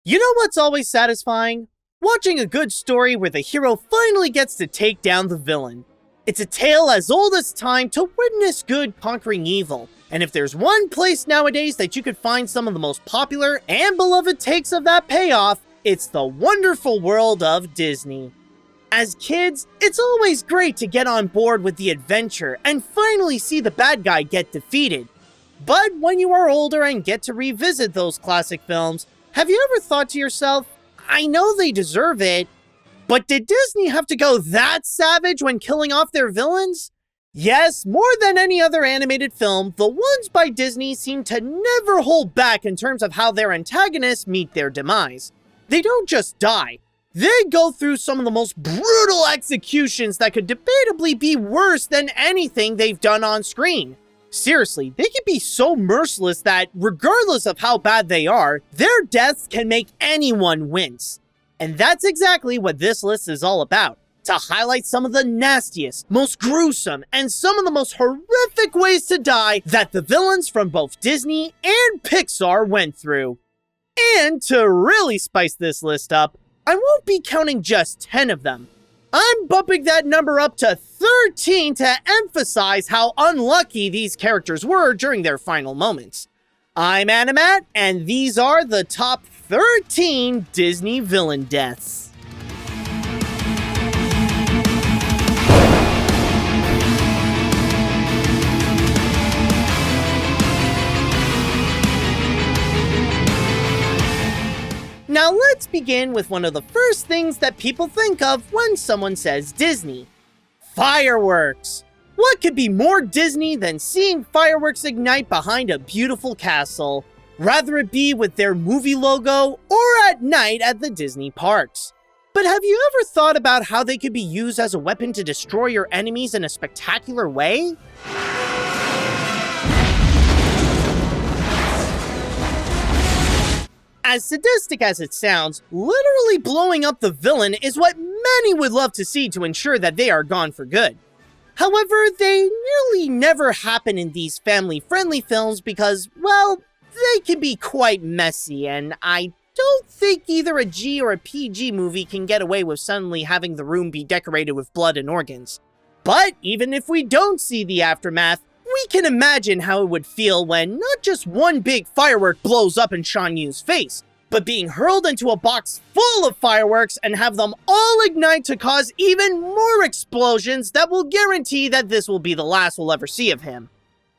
You know what's always satisfying? Watching a good story where the hero finally gets to take down the villain. It's a tale as old as time to witness good conquering evil. And if there's one place nowadays that you could find some of the most popular and beloved takes of that payoff, it's the wonderful world of Disney. As kids, it's always great to get on board with the adventure and finally see the bad guy get defeated. But when you are older and get to revisit those classic films, have you ever thought to yourself, I know they deserve it, but did Disney have to go that savage when killing off their villains? Yes, more than any other animated film, the ones by Disney seem to never hold back in terms of how their antagonists meet their demise. They don't just die. They go through some of the most brutal executions that could debatably be worse than anything they've done on screen. Seriously, they can be so merciless that, regardless of how bad they are, their deaths can make anyone wince. And that's exactly what this list is all about. To highlight some of the nastiest, most gruesome, and some of the most horrific ways to die that the villains from both Disney and Pixar went through. And to really spice this list up, I won't be counting just 10 of them. I'm bumping that number up to 13 to emphasize how unlucky these characters were during their final moments. I'm Animat, and these are the top 13 Disney villain deaths. Now let's begin with one of the first things that people think of when someone says Disney. Fireworks! What could be more Disney than seeing fireworks ignite behind a beautiful castle, rather it be with their movie logo or at night at the Disney parks? But have you ever thought about how they could be used as a weapon to destroy your enemies in a spectacular way? As sadistic as it sounds, literally blowing up the villain is what many would love to see to ensure that they are gone for good. However, they nearly never happen in these family-friendly films because, well, they can be quite messy, and I don't think either a G or a PG movie can get away with suddenly having the room be decorated with blood and organs. But even if we don't see the aftermath, we can imagine how it would feel when not just one big firework blows up in Shan Yu's face, but being hurled into a box full of fireworks and have them all ignite to cause even more explosions that will guarantee that this will be the last we'll ever see of him.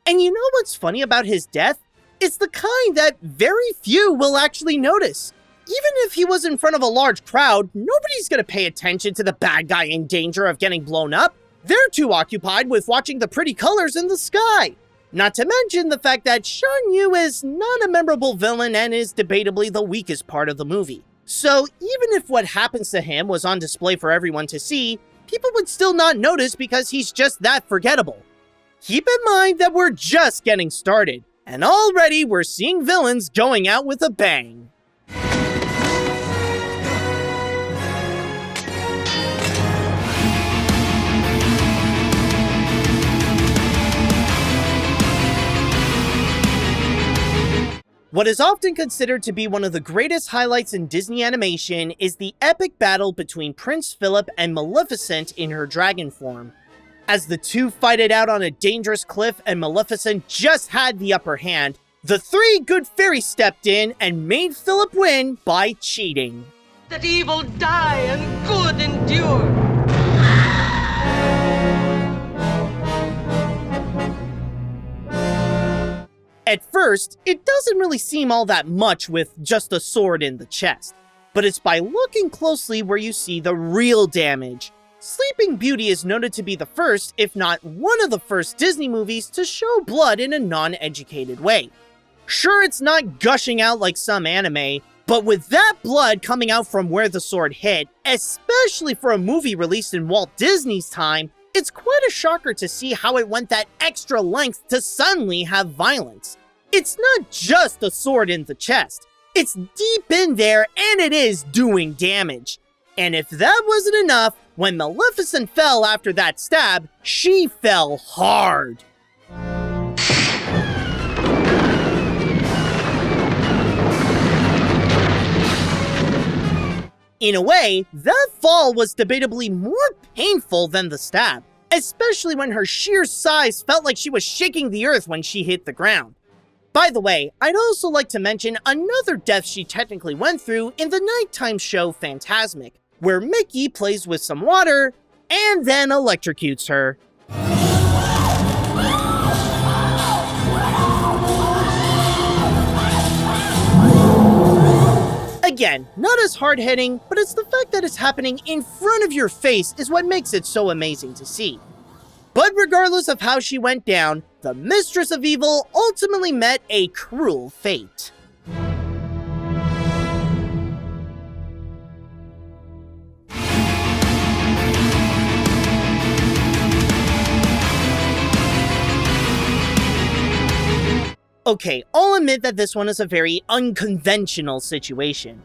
And you know what's funny about his death? It's the kind that very few will actually notice. Even if he was in front of a large crowd, nobody's gonna pay attention to the bad guy in danger of getting blown up. They're too occupied with watching the pretty colors in the sky. Not to mention the fact that Shan Yu is not a memorable villain and is debatably the weakest part of the movie. So even if what happens to him was on display for everyone to see, people would still not notice because he's just that forgettable. Keep in mind that we're just getting started, and already we're seeing villains going out with a bang. What is often considered to be one of the greatest highlights in Disney animation is the epic battle between Prince Philip and Maleficent in her dragon form. As the two fight it out on a dangerous cliff and Maleficent just had the upper hand, the three good fairies stepped in and made Philip win by cheating. That evil die and good endure. At first, it doesn't really seem all that much with just a sword in the chest, but it's by looking closely where you see the real damage. Sleeping Beauty is noted to be the first, if not one of the first Disney movies to show blood in a non-educated way. Sure, it's not gushing out like some anime, but with that blood coming out from where the sword hit, especially for a movie released in Walt Disney's time, it's quite a shocker to see how it went that extra length to suddenly have violence. It's not just a sword in the chest. It's deep in there and it is doing damage. And if that wasn't enough, when Maleficent fell after that stab, she fell hard. In a way, that fall was debatably more painful than the stab, especially when her sheer size felt like she was shaking the earth when she hit the ground. By the way, I'd also like to mention another death she technically went through in the nighttime show Fantasmic, where Mickey plays with some water and then electrocutes her. Again, not as hard-hitting, but it's the fact that it's happening in front of your face is what makes it so amazing to see. But regardless of how she went down, the Mistress of Evil ultimately met a cruel fate. Okay, I'll admit that this one is a very unconventional situation.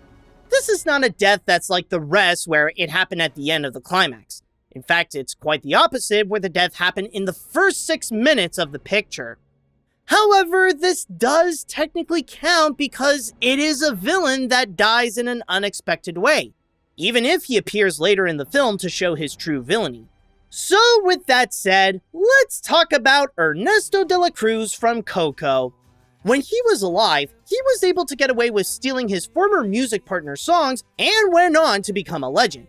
This is not a death that's like the rest where it happened at the end of the climax. In fact, it's quite the opposite, where the death happened in the first 6 minutes of the picture. However, this does technically count because it is a villain that dies in an unexpected way, even if he appears later in the film to show his true villainy. So with that said, let's talk about Ernesto de la Cruz from Coco. When he was alive, he was able to get away with stealing his former music partner's songs and went on to become a legend.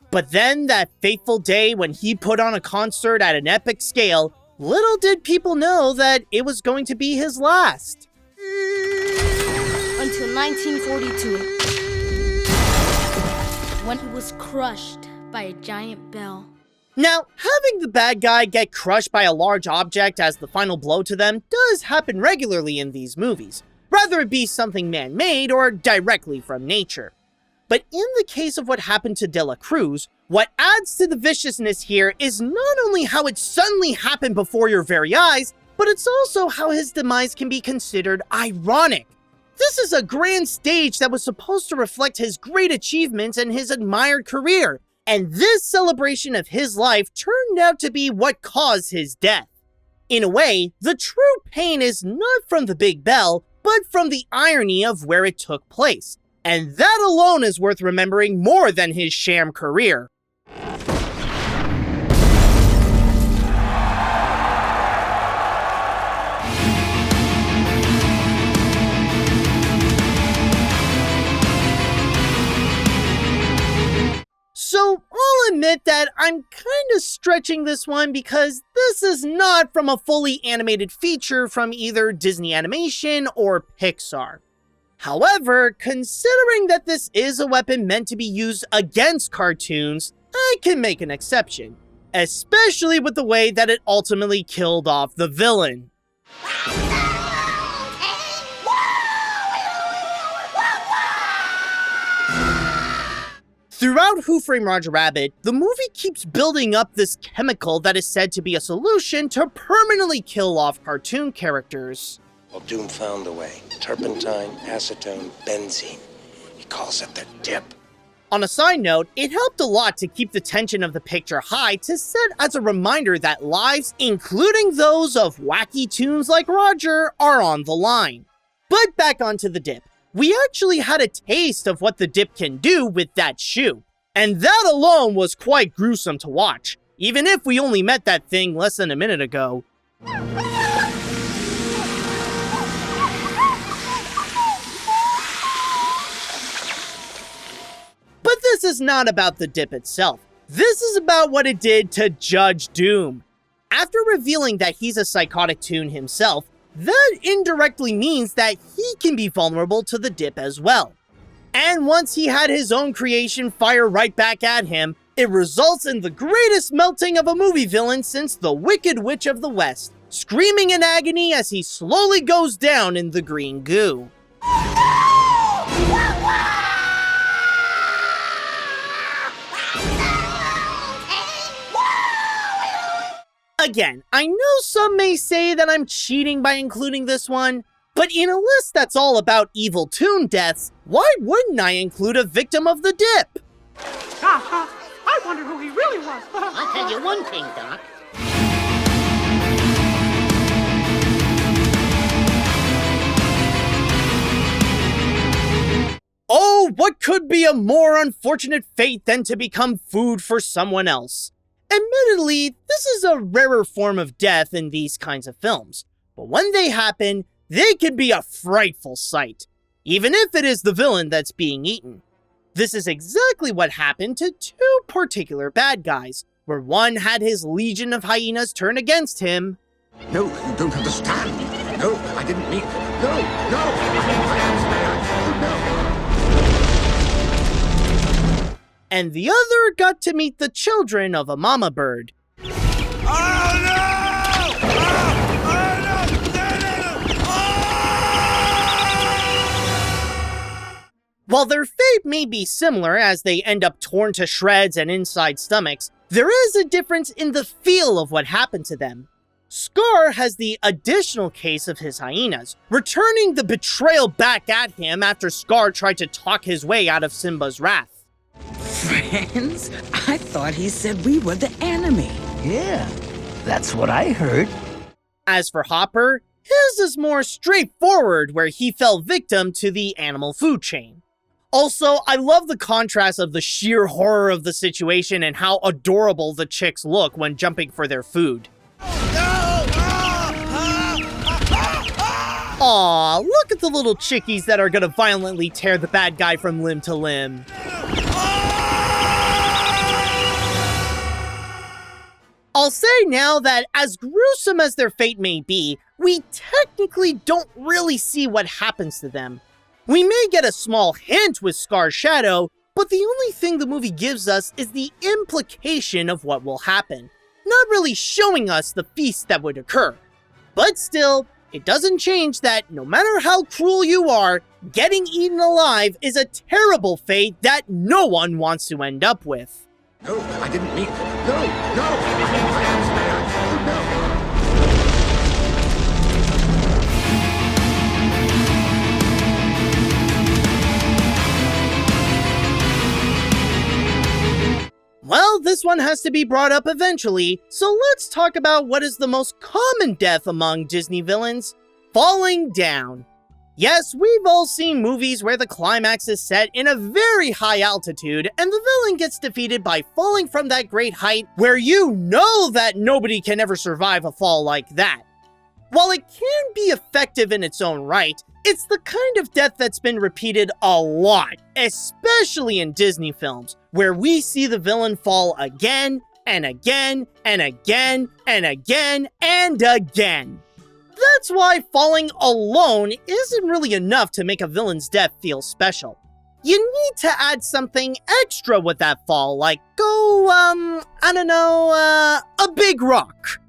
But then that fateful day when he put on a concert at an epic scale, little did people know that it was going to be his last. Until 1942, when he was crushed by a giant bell. Now, having the bad guy get crushed by a large object as the final blow to them does happen regularly in these movies, whether it be something man-made or directly from nature. But in the case of what happened to De La Cruz, what adds to the viciousness here is not only how it suddenly happened before your very eyes, but it's also how his demise can be considered ironic. This is a grand stage that was supposed to reflect his great achievements and his admired career, and this celebration of his life turned out to be what caused his death. In a way, the true pain is not from the big bell, but from the irony of where it took place. And that alone is worth remembering more than his sham career. So, I'll admit that I'm kind of stretching this one because this is not from a fully animated feature from either Disney Animation or Pixar. However, considering that this is a weapon meant to be used against cartoons, I can make an exception, especially with the way that it ultimately killed off the villain. Throughout Who Framed Roger Rabbit, the movie keeps building up this chemical that is said to be a solution to permanently kill off cartoon characters. Well, Doom found a way. Turpentine, acetone, benzene. He calls it the dip. On a side note, it helped a lot to keep the tension of the picture high to set as a reminder that lives, including those of wacky toons like Roger, are on the line. But back onto the dip. We actually had a taste of what the dip can do with that shoe. And that alone was quite gruesome to watch, even if we only met that thing less than a minute ago. But this is not about the dip itself. This is about what it did to Judge Doom. After revealing that he's a psychotic toon himself, that indirectly means that he can be vulnerable to the dip as well. And once he had his own creation fire right back at him, it results in the greatest melting of a movie villain since the Wicked Witch of the West, screaming in agony as he slowly goes down in the green goo. Again, I know some may say that I'm cheating by including this one, but in a list that's all about evil toon deaths, why wouldn't I include a victim of the dip? I wonder who he really was. I'll tell you one thing, Doc. Oh, what could be a more unfortunate fate than to become food for someone else? Admittedly, this is a rarer form of death in these kinds of films, but when they happen, they can be a frightful sight, even if it is the villain that's being eaten. This is exactly what happened to two particular bad guys, where one had his legion of hyenas turn against him. No, you don't understand. No, I didn't mean... No, no! I am spared. No! And the other got to meet the children of a mama bird. While their fate may be similar as they end up torn to shreds and inside stomachs, there is a difference in the feel of what happened to them. Scar has the additional case of his hyenas, returning the betrayal back at him after Scar tried to talk his way out of Simba's wrath. Friends? I thought he said we were the enemy. Yeah, that's what I heard. As for Hopper, his is more straightforward, where he fell victim to the animal food chain. Also, I love the contrast of the sheer horror of the situation and how adorable the chicks look when jumping for their food. Aww, look at the little chickies that are gonna violently tear the bad guy from limb to limb. I'll say now that as gruesome as their fate may be, we technically don't really see what happens to them. We may get a small hint with Scar's shadow, but the only thing the movie gives us is the implication of what will happen, not really showing us the feast that would occur. But still, it doesn't change that no matter how cruel you are, getting eaten alive is a terrible fate that no one wants to end up with. No, I didn't mean... No, no! I am spared. No! Well, this one has to be brought up eventually, so let's talk about what is the most common death among Disney villains: falling down. Yes, we've all seen movies where the climax is set in a very high altitude and the villain gets defeated by falling from that great height where you know that nobody can ever survive a fall like that. While it can be effective in its own right, it's the kind of death that's been repeated a lot, especially in Disney films, where we see the villain fall again, and again, and again, and again, and again. That's why falling alone isn't really enough to make a villain's death feel special. You need to add something extra with that fall, like a big rock.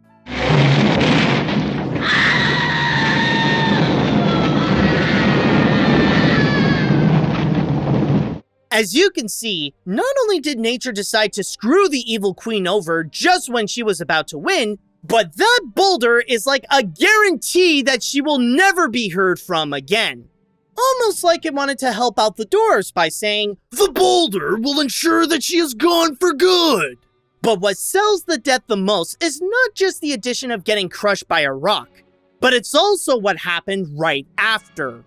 As you can see, not only did nature decide to screw the evil queen over just when she was about to win, but that boulder is like a guarantee that she will never be heard from again. Almost like it wanted to help out the dwarves by saying, "The boulder will ensure that she is gone for good." But what sells the death the most is not just the addition of getting crushed by a rock, but it's also what happened right after.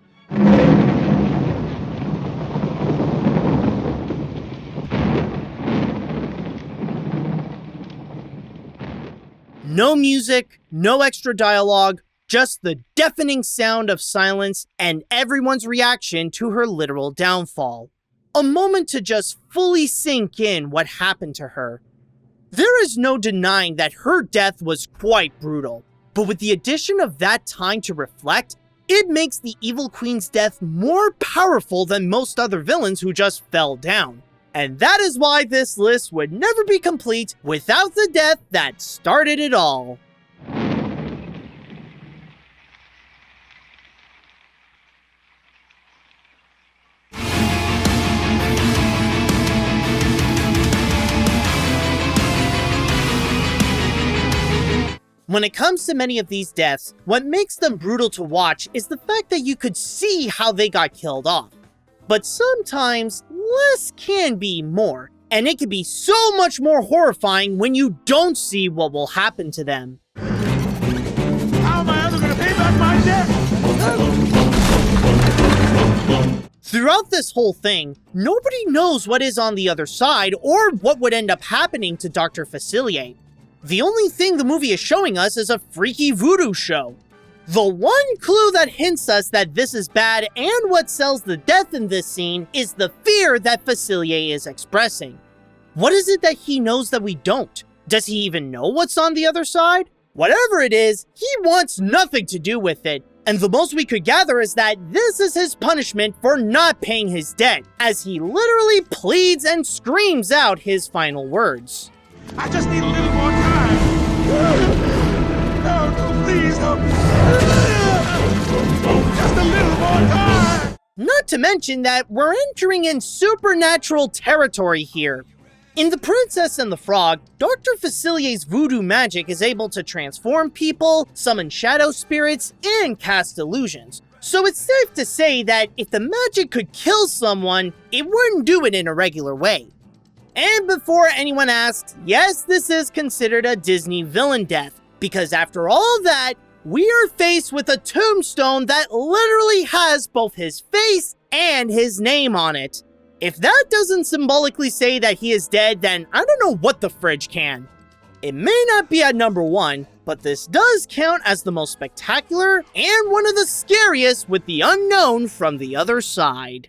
No music, no extra dialogue, just the deafening sound of silence and everyone's reaction to her literal downfall. A moment to just fully sink in what happened to her. There is no denying that her death was quite brutal, but with the addition of that time to reflect, it makes the evil queen's death more powerful than most other villains who just fell down. And that is why this list would never be complete without the death that started it all. When it comes to many of these deaths, what makes them brutal to watch is the fact that you could see how they got killed off. But sometimes, less can be more, and it can be so much more horrifying when you don't see what will happen to them. How am I ever gonna pay back my debt? Throughout this whole thing, nobody knows what is on the other side or what would end up happening to DrFacilier. The only thing the movie is showing us is a freaky voodoo show. The one clue that hints us that this is bad and what sells the death in this scene is the fear that Facilier is expressing. What is it that he knows that we don't? Does he even know what's on the other side? Whatever it is, he wants nothing to do with it, and the most we could gather is that this is his punishment for not paying his debt, as he literally pleads and screams out his final words. I just need a little more time. No, please, no. Just a little more time. Not to mention that we're entering in supernatural territory here. In The Princess and the Frog, DrFacilier's voodoo magic is able to transform people, summon shadow spirits, and cast illusions. So it's safe to say that if the magic could kill someone, it wouldn't do it in a regular way. And before anyone asks, yes, this is considered a Disney villain death, because after all that, we are faced with a tombstone that literally has both his face and his name on it. If that doesn't symbolically say that he is dead, then I don't know what the fridge can. It may not be at number 1, but this does count as the most spectacular and one of the scariest with the unknown from the other side.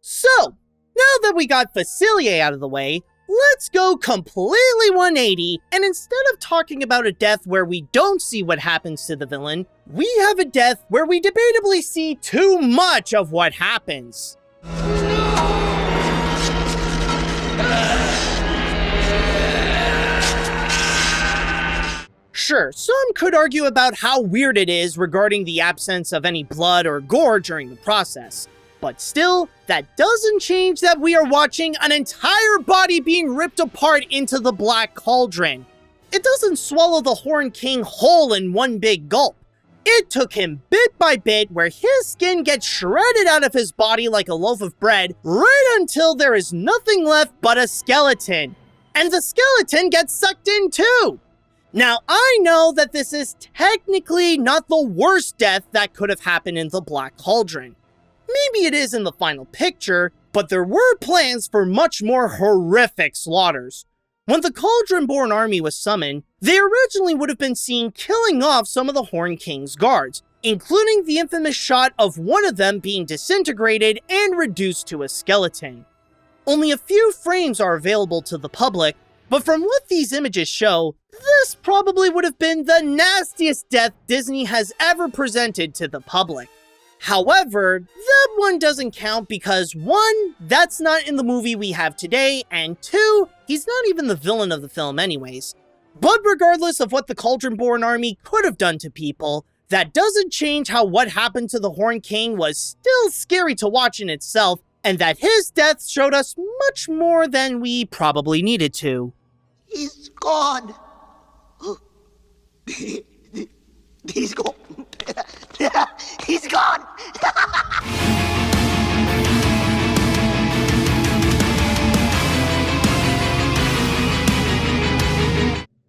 So, now that we got Facilier out of the way, let's go completely 180, and instead of talking about a death where we don't see what happens to the villain, we have a death where we debatably see too much of what happens. Sure, some could argue about how weird it is regarding the absence of any blood or gore during the process. But still, that doesn't change that we are watching an entire body being ripped apart into the Black Cauldron. It doesn't swallow the Horn King whole in one big gulp. It took him bit by bit where his skin gets shredded out of his body like a loaf of bread right until there is nothing left but a skeleton. And the skeleton gets sucked in too. Now, I know that this is technically not the worst death that could have happened in the Black Cauldron. Maybe it is in the final picture, but there were plans for much more horrific slaughters. When the Cauldron-born army was summoned, they originally would have been seen killing off some of the Horn King's guards, including the infamous shot of one of them being disintegrated and reduced to a skeleton. Only a few frames are available to the public, but from what these images show, this probably would have been the nastiest death Disney has ever presented to the public. However, that one doesn't count because 1, that's not in the movie we have today, and 2, he's not even the villain of the film anyways. But regardless of what the Cauldron-born army could have done to people, that doesn't change how what happened to the Horn King was still scary to watch in itself, and that his death showed us much more than we probably needed to. He's gone. He's gone. He's gone.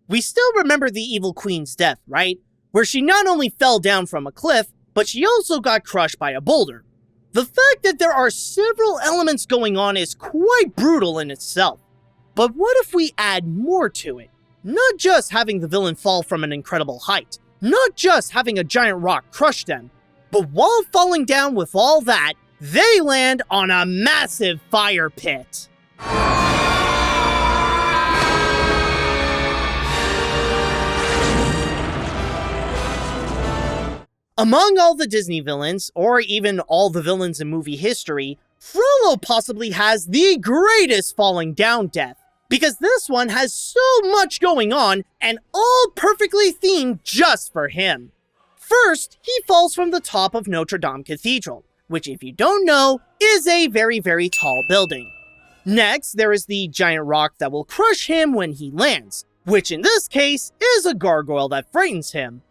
We still remember the Evil Queen's death, right? Where she not only fell down from a cliff, but she also got crushed by a boulder. The fact that there are several elements going on is quite brutal in itself. But what if we add more to it? Not just having the villain fall from an incredible height, not just having a giant rock crush them, but while falling down with all that, they land on a massive fire pit. Among all the Disney villains, or even all the villains in movie history, Frullo possibly has the greatest falling down death, because this one has so much going on and all perfectly themed just for him. First, he falls from the top of Notre Dame Cathedral, which if you don't know, is a very, very tall building. Next, there is the giant rock that will crush him when he lands, which in this case is a gargoyle that frightens him.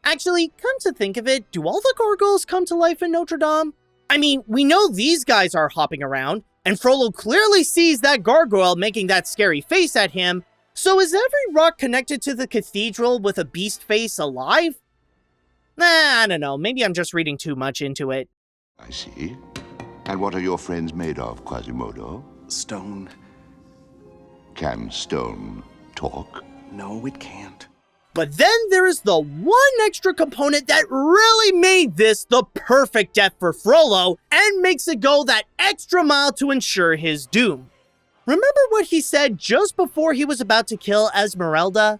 Actually, come to think of it, do all the gargoyles come to life in Notre Dame? I mean, we know these guys are hopping around, And Frollo clearly sees that gargoyle making that scary face at him, so is every rock connected to the cathedral with a beast face alive? I don't know, maybe I'm just reading too much into it. I see. And what are your friends made of, Quasimodo? Stone. Can stone talk? No, it can't. But then there is the one extra component that really made this the perfect death for Frollo and makes it go that extra mile to ensure his doom. Remember what he said just before he was about to kill Esmeralda?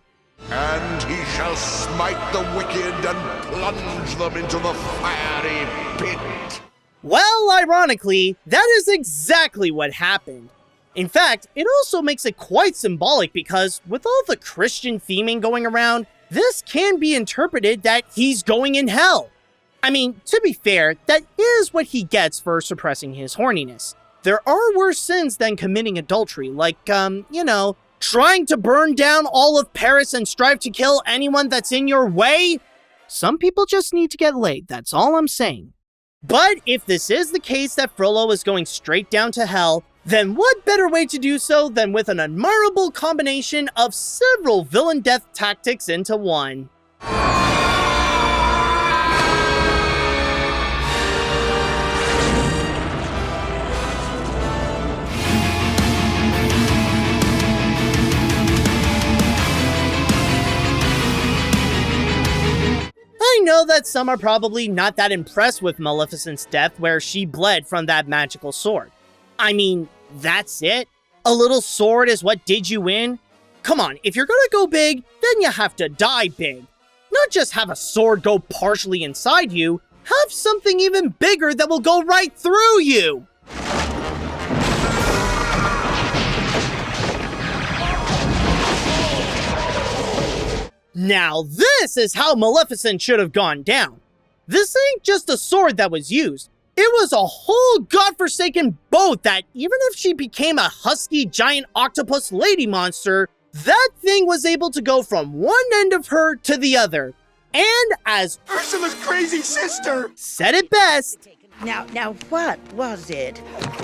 And he shall smite the wicked and plunge them into the fiery pit. Well, ironically, that is exactly what happened. In fact, it also makes it quite symbolic because with all the Christian theming going around, this can be interpreted that he's going in hell. I mean, to be fair, that is what he gets for suppressing his horniness. There are worse sins than committing adultery, like, trying to burn down all of Paris and strive to kill anyone that's in your way. Some people just need to get laid, that's all I'm saying. But if this is the case that Frollo is going straight down to hell, then what better way to do so than with an admirable combination of several villain death tactics into one. I know that some are probably not that impressed with Maleficent's death where she bled from that magical sword. I mean, that's it? A little sword is what did you in? Come on, if you're gonna go big, then you have to die big. Not just have a sword go partially inside you, have something even bigger that will go right through you! Now this is how Maleficent should have gone down. This ain't just a sword that was used. It was a whole godforsaken boat that even if she became a husky giant octopus lady monster, that thing was able to go from one end of her to the other. And as Ursula's crazy sister said it best, Now what was it?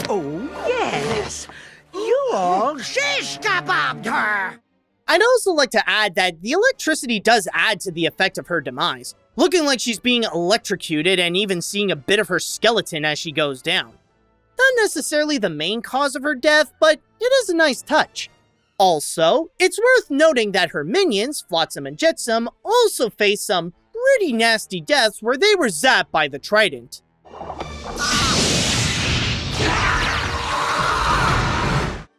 Oh, yes. You all shish kebabbed her. I'd also like to add that the electricity does add to the effect of her demise, looking like she's being electrocuted and even seeing a bit of her skeleton as she goes down. Not necessarily the main cause of her death, but it is a nice touch. Also, it's worth noting that her minions, Flotsam and Jetsam, also face some pretty nasty deaths where they were zapped by the trident.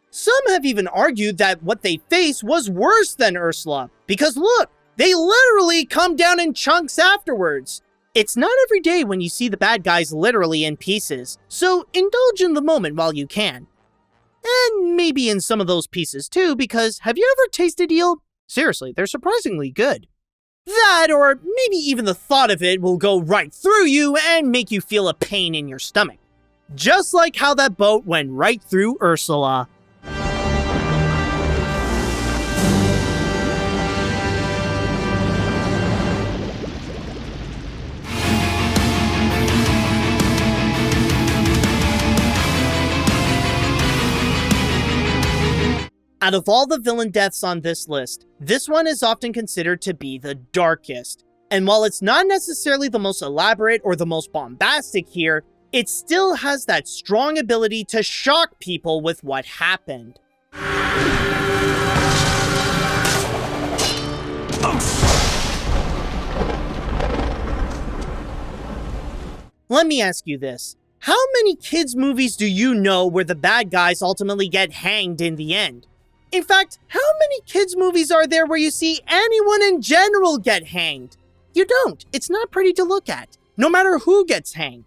Some have even argued that what they faced was worse than Ursula, because look, they literally come down in chunks afterwards. It's not every day when you see the bad guys literally in pieces, so indulge in the moment while you can. And maybe in some of those pieces too, because have you ever tasted eel? Seriously, they're surprisingly good. That, or maybe even the thought of it, will go right through you and make you feel a pain in your stomach. Just like how that boat went right through Ursula. Out of all the villain deaths on this list, this one is often considered to be the darkest. And while it's not necessarily the most elaborate or the most bombastic here, it still has that strong ability to shock people with what happened. Let me ask you this. How many kids' movies do you know where the bad guys ultimately get hanged in the end? In fact, how many kids' movies are there where you see anyone in general get hanged? You don't. It's not pretty to look at, no matter who gets hanged.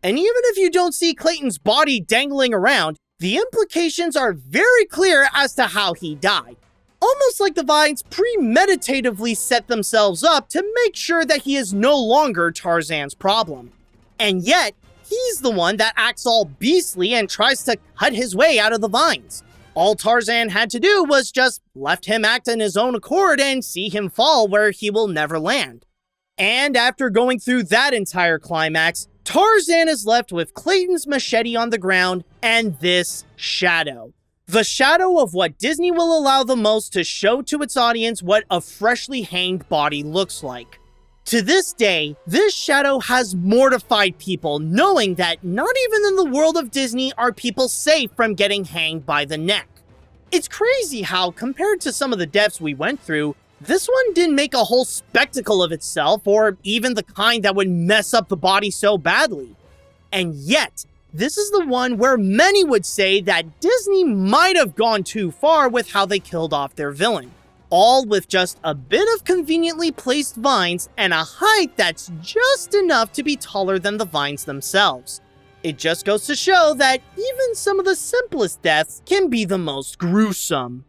And even if you don't see Clayton's body dangling around, the implications are very clear as to how he died. Almost like the vines premeditatively set themselves up to make sure that he is no longer Tarzan's problem. And yet, he's the one that acts all beastly and tries to cut his way out of the vines. All Tarzan had to do was just let him act on his own accord and see him fall where he will never land. And after going through that entire climax, Tarzan is left with Clayton's machete on the ground and this shadow. The shadow of what Disney will allow the most to show to its audience what a freshly hanged body looks like. To this day, this shadow has mortified people, knowing that not even in the world of Disney are people safe from getting hanged by the neck. It's crazy how, compared to some of the deaths we went through, this one didn't make a whole spectacle of itself, or even the kind that would mess up the body so badly. And yet, this is the one where many would say that Disney might have gone too far with how they killed off their villain. All with just a bit of conveniently placed vines and a height that's just enough to be taller than the vines themselves. It just goes to show that even some of the simplest deaths can be the most gruesome.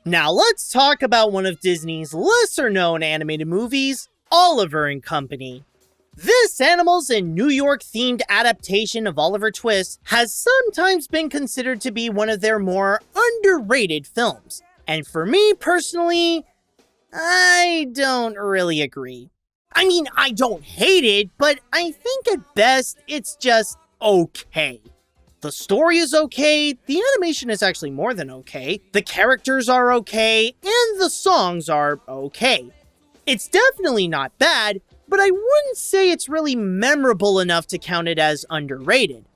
Now let's talk about one of Disney's lesser-known animated movies, Oliver and Company. This Animals in New York themed adaptation of Oliver Twist has sometimes been considered to be one of their more underrated films. And for me personally, I don't really agree. I mean, I don't hate it, but I think at best it's just okay. The story is okay, the animation is actually more than okay, the characters are okay, and the songs are okay. It's definitely not bad, but I wouldn't say it's really memorable enough to count it as underrated.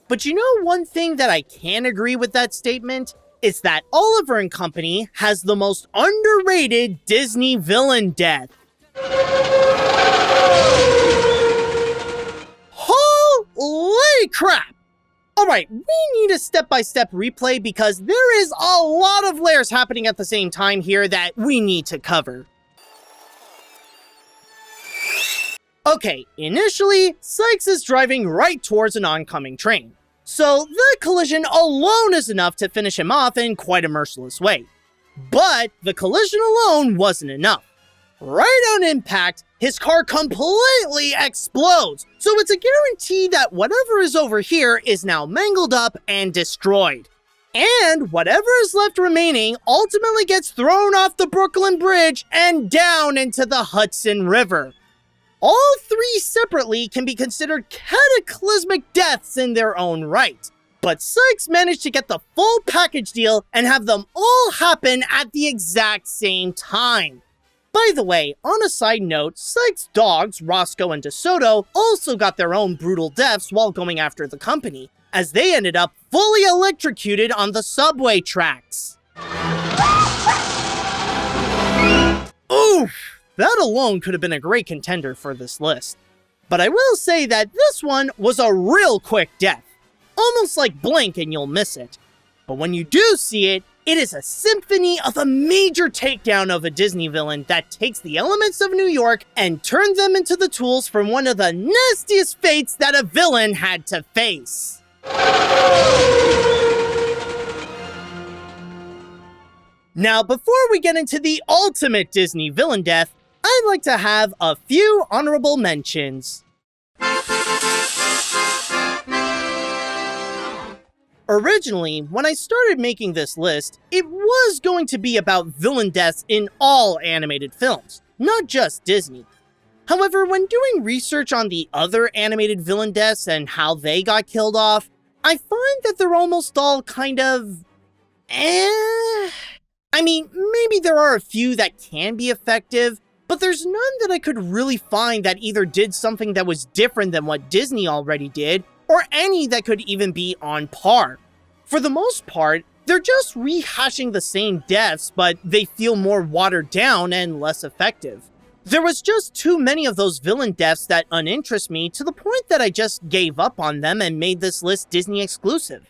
But you know one thing that I can agree with that statement? It's that Oliver and Company has the most underrated Disney villain death. Holy crap! Alright, we need a step-by-step replay because there is a lot of layers happening at the same time here that we need to cover. Okay, initially, Sykes is driving right towards an oncoming train. So the collision alone is enough to finish him off in quite a merciless way. But the collision alone wasn't enough. Right on impact, his car completely explodes, so it's a guarantee that whatever is over here is now mangled up and destroyed. And whatever is left remaining ultimately gets thrown off the Brooklyn Bridge and down into the Hudson River. All three separately can be considered cataclysmic deaths in their own right. But Sykes managed to get the full package deal and have them all happen at the exact same time. By the way, on a side note, Sykes' dogs, Roscoe and DeSoto, also got their own brutal deaths while going after the company, as they ended up fully electrocuted on the subway tracks. Oof! That alone could have been a great contender for this list. But I will say that this one was a real quick death. Almost like blink and you'll miss it. But when you do see it, it is a symphony of a major takedown of a Disney villain that takes the elements of New York and turns them into the tools from one of the nastiest fates that a villain had to face. Now, before we get into the ultimate Disney villain death, I'd like to have a few honorable mentions. Originally, when I started making this list, it was going to be about villain deaths in all animated films, not just Disney. However, when doing research on the other animated villain deaths and how they got killed off, I find that they're almost all kind of... I mean, maybe there are a few that can be effective, but there's none that I could really find that either did something that was different than what Disney already did, or any that could even be on par. For the most part, they're just rehashing the same deaths, but they feel more watered down and less effective. There was just too many of those villain deaths that uninterest me to the point that I just gave up on them and made this list Disney exclusive.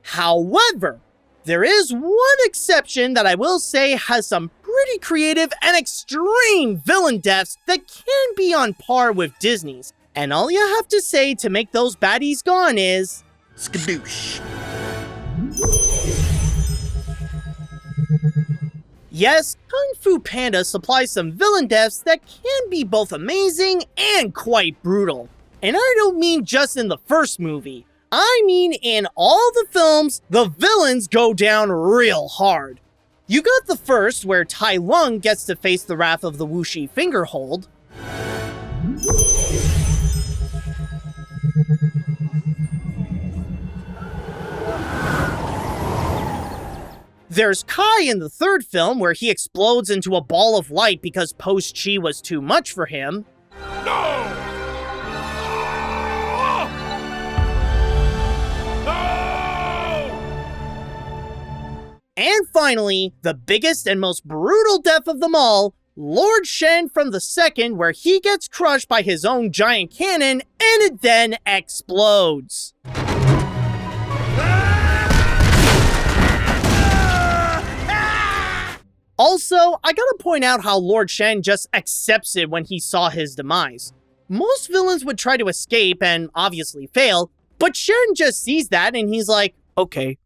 However, there is one exception that I will say has some pretty creative and extreme villain deaths that can be on par with Disney's. And all you have to say to make those baddies gone is... skadoosh. Yes, Kung Fu Panda supplies some villain deaths that can be both amazing and quite brutal. And I don't mean just in the first movie. I mean in all the films, the villains go down real hard. You got the first, where Tai Lung gets to face the wrath of the Wuxi Fingerhold. There's Kai in the third film, where he explodes into a ball of light because post-chi was too much for him. No! And finally, the biggest and most brutal death of them all, Lord Shen from the second, where he gets crushed by his own giant cannon and it then explodes. Also, I gotta point out how Lord Shen just accepts it when he saw his demise. Most villains would try to escape and obviously fail, but Shen just sees that and he's like, okay.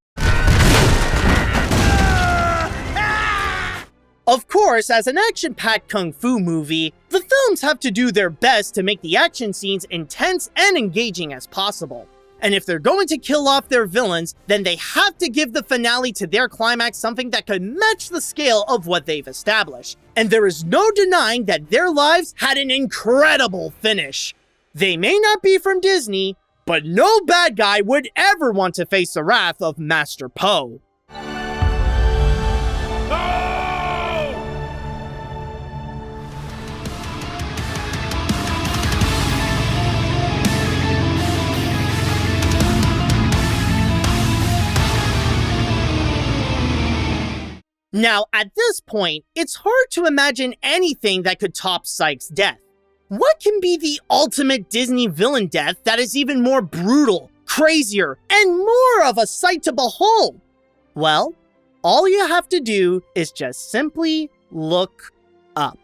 Of course, as an action-packed kung fu movie, the films have to do their best to make the action scenes intense and engaging as possible. And if they're going to kill off their villains, then they have to give the finale to their climax something that could match the scale of what they've established. And there is no denying that their lives had an incredible finish. They may not be from Disney, but no bad guy would ever want to face the wrath of Master Po. Now, at this point, it's hard to imagine anything that could top Psyche's death. What can be the ultimate Disney villain death that is even more brutal, crazier, and more of a sight to behold? Well, all you have to do is just simply look up.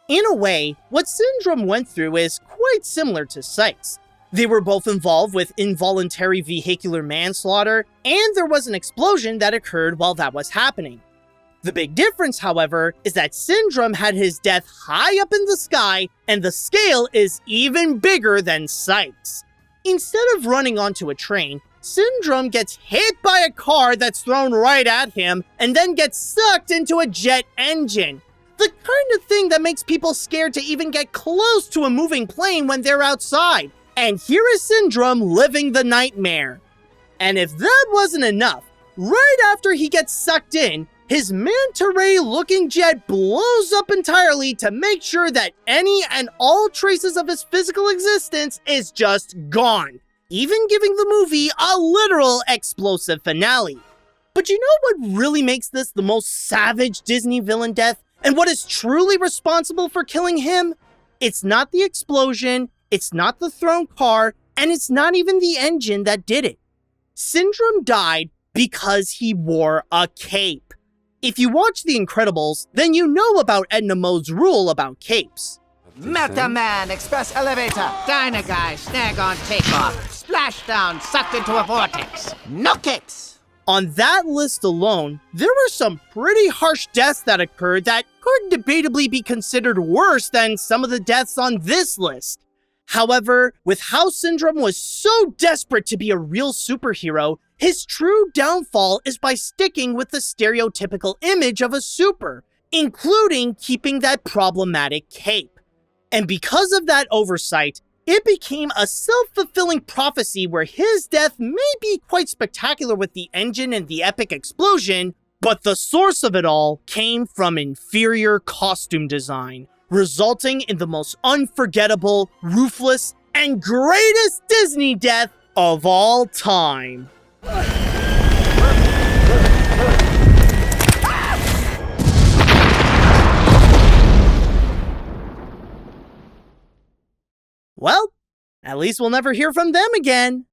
In a way, what Syndrome went through is quite similar to Psyche's. They were both involved with involuntary vehicular manslaughter, and there was an explosion that occurred while that was happening. The big difference, however, is that Syndrome had his death high up in the sky, and the scale is even bigger than Psyche's. Instead of running onto a train, Syndrome gets hit by a car that's thrown right at him, and then gets sucked into a jet engine. The kind of thing that makes people scared to even get close to a moving plane when they're outside. And here is Syndrome living the nightmare. And if that wasn't enough, right after he gets sucked in, his manta ray looking jet blows up entirely to make sure that any and all traces of his physical existence is just gone, even giving the movie a literal explosive finale. But you know what really makes this the most savage Disney villain death? And what is truly responsible for killing him? It's not the explosion, it's not the thrown car, and it's not even the engine that did it. Syndrome died because he wore a cape. If you watch The Incredibles, then you know about Edna Mode's rule about capes. Meta Man, Express Elevator, Diner Guy, Snag on Takeoff, Splashdown, sucked into a vortex. No capes! On that list alone, there were some pretty harsh deaths that occurred that could debatably be considered worse than some of the deaths on this list. However, with how Syndrome was so desperate to be a real superhero, his true downfall is by sticking with the stereotypical image of a super, including keeping that problematic cape. And because of that oversight, it became a self-fulfilling prophecy where his death may be quite spectacular with the engine and the epic explosion, but the source of it all came from inferior costume design, resulting in the most unforgettable, ruthless, and greatest Disney death of all time. Well, at least we'll never hear from them again.